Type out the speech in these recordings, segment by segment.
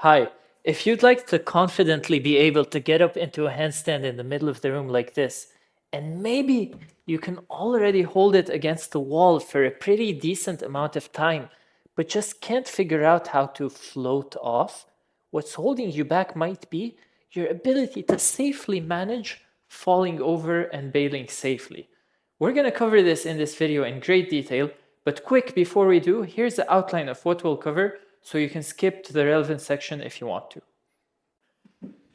Hi, if you'd like to confidently be able to get up into a handstand in the middle of the room like this, and maybe you can already hold it against the wall for a pretty decent amount of time, but just can't figure out how to float off, what's holding you back might be your ability to safely manage falling over and bailing safely. We're going to cover this in this video in great detail, but quick before we do, here's the outline of what we'll cover so you can skip to the relevant section if you want to.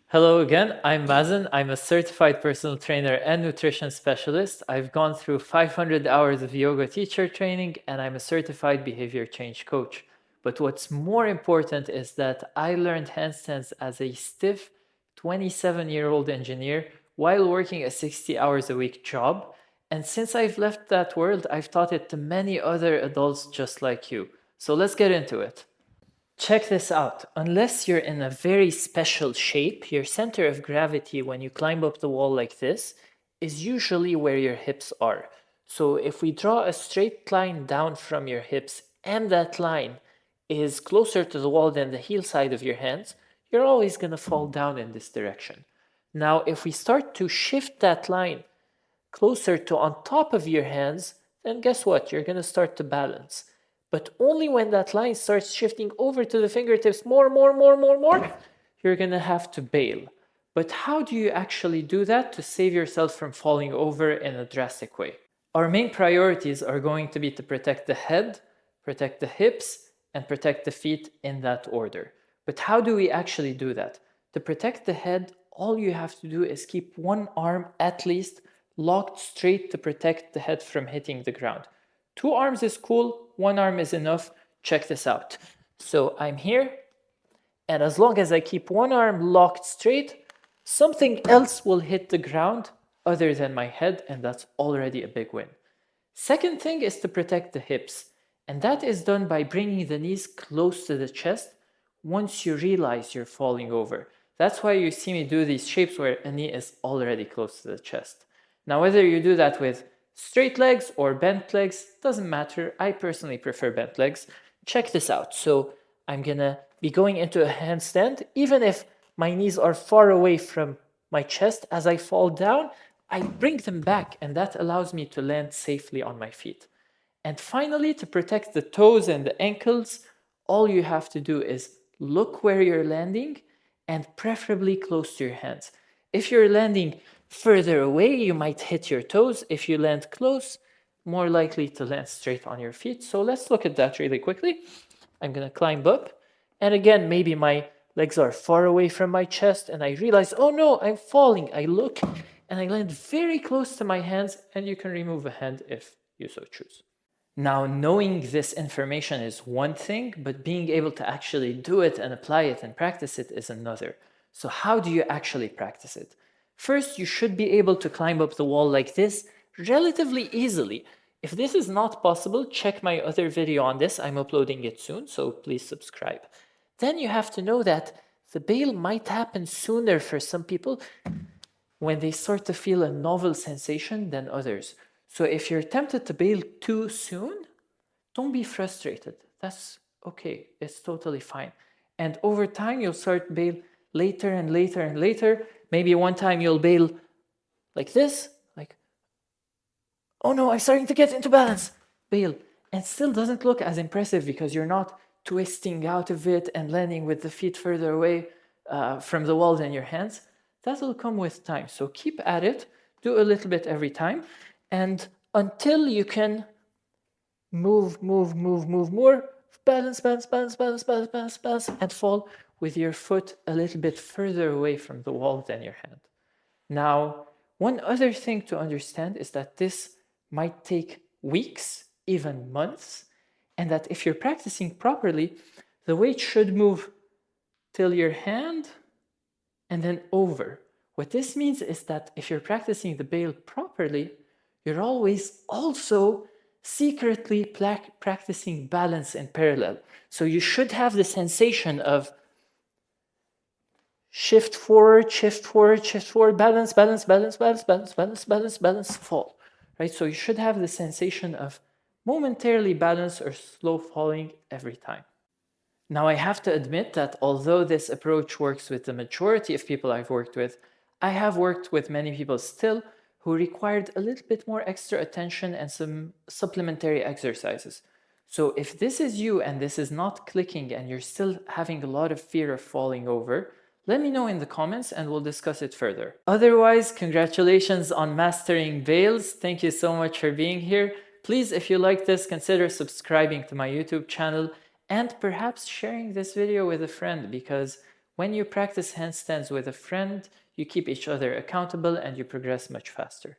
Hello again, I'm Mazen. I'm a certified personal trainer and nutrition specialist. I've gone through 500 hours of yoga teacher training and I'm a certified behavior change coach. But what's more important is that I learned handstands as a stiff 27-year-old engineer while working a 60 hours a week job. And since I've left that world, I've taught it to many other adults just like you. So let's get into it. Check this out. Unless you're in a very special shape, your center of gravity when you climb up the wall like this is usually where your hips are. So if we draw a straight line down from your hips and that line is closer to the wall than the heel side of your hands, you're always going to fall down in this direction. Now, if we start to shift that line closer to on top of your hands, then guess what? You're going to start to balance. But only when that line starts shifting over to the fingertips more, you're going to have to bail. But how do you actually do that to save yourself from falling over in a drastic way? Our main priorities are going to be to protect the head, protect the hips, and protect the feet in that order. But how do we actually do that? To protect the head, all you have to do is keep one arm at least locked straight to protect the head from hitting the ground. Two arms is cool, one arm is enough. Check this out. So I'm here, and as long as I keep one arm locked straight, something else will hit the ground other than my head, and that's already a big win. Second thing is to protect the hips, and that is done by bringing the knees close to the chest once you realize you're falling over. That's why you see me do these shapes where a knee is already close to the chest. Now, whether you do that with straight legs or bent legs, doesn't matter. I personally prefer bent legs. Check this out. So I'm gonna be going into a handstand, even if my knees are far away from my chest. As I fall down, I bring them back, and that allows me to land safely on my feet. And finally, to protect the toes and the ankles, all you have to do is look where you're landing and preferably close to your hands. If you're landing further away, you might hit your toes. If you land close, more likely to land straight on your feet. So let's look at that really quickly. I'm going to climb up. And again, maybe my legs are far away from my chest and I realize, oh no, I'm falling. I look and I land very close to my hands, and you can remove a hand if you so choose. Now, knowing this information is one thing, but being able to actually do it and apply it and practice it is another. So how do you actually practice it? First, you should be able to climb up the wall like this relatively easily. If this is not possible, check my other video on this. I'm uploading it soon, so please subscribe. Then you have to know that the bail might happen sooner for some people when they start to feel a novel sensation than others. So if you're tempted to bail too soon, don't be frustrated. That's okay. It's totally fine. And over time, you'll start bail later and later and later. Maybe one time you'll bail like this, like, oh no, I'm starting to get into balance. Bail. And still doesn't look as impressive because you're not twisting out of it and landing with the feet further away from the wall than your hands. That will come with time. So keep at it. Do a little bit every time. And until you can move more, balance, and fall with your foot a little bit further away from the wall than your hand. Now, one other thing to understand is that this might take weeks, even months, and that if you're practicing properly, the weight should move till your hand and then over. What this means is that if you're practicing the bail properly, you're always also secretly practicing balance in parallel. So you should have the sensation of shift forward, balance, fall. Right? So you should have the sensation of momentarily balance or slow falling every time. Now, I have to admit that although this approach works with the majority of people I've worked with, I have worked with many people still who required a little bit more extra attention and some supplementary exercises. So if this is you and this is not clicking and you're still having a lot of fear of falling over, let me know in the comments and we'll discuss it further. Otherwise, congratulations on mastering veils. Thank you so much for being here. Please, if you like this, consider subscribing to my YouTube channel and perhaps sharing this video with a friend, because when you practice handstands with a friend, you keep each other accountable and you progress much faster.